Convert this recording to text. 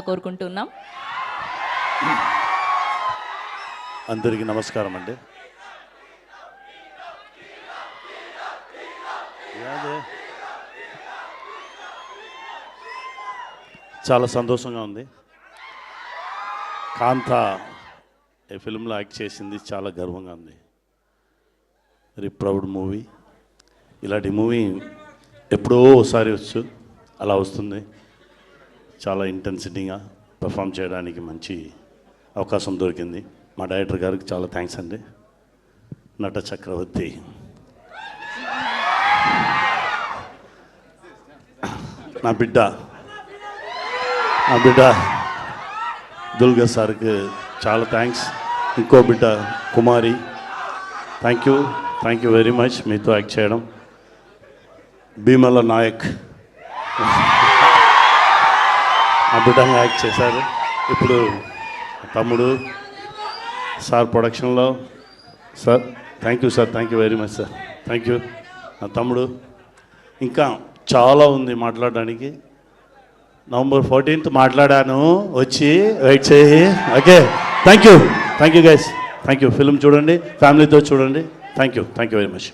కోరుకుంటున్నాం. అందరికీ నమస్కారం అండి. చాలా సంతోషంగా ఉంది. కాంతా ఈ ఫిల్మ్లో యాక్ట్ చేసింది చాలా గర్వంగా ఉంది. Very proud movie. ఇలాంటి మూవీ ఎప్పుడో ఒకసారి వచ్చు, అలా వస్తుంది. చాలా ఇంటెన్సిటీగా పెర్ఫామ్ చేయడానికి మంచి అవకాశం దొరికింది. మా డైరెక్టర్ గారికి చాలా థ్యాంక్స్ అండి. నట చక్రవర్తి నా బిడ్డ దుల్గర్ సార్కి చాలా థ్యాంక్స్. ఇంకో బిడ్డ కుమారి, థ్యాంక్ యూ వెరీ మచ్ మీతో యాక్ట్ చేయడం. భీమల నాయక్ ఆ బిడ్డగా యాక్ట్ చేశారు. ఇప్పుడు తమ్ముడు సార్ ప్రొడక్షన్లో sir, thank you sir, thank you very much sir, thank you. నా తమ్ముడు ఇంకా చాలా ఉంది మాట్లాడడానికి. నవంబర్ 14th మాట్లాడాను, వచ్చి వెయిట్ చేయి. Okay, thank you guys, thank you. Film చూడండి, ఫ్యామిలీతో చూడండి. Thank you very much.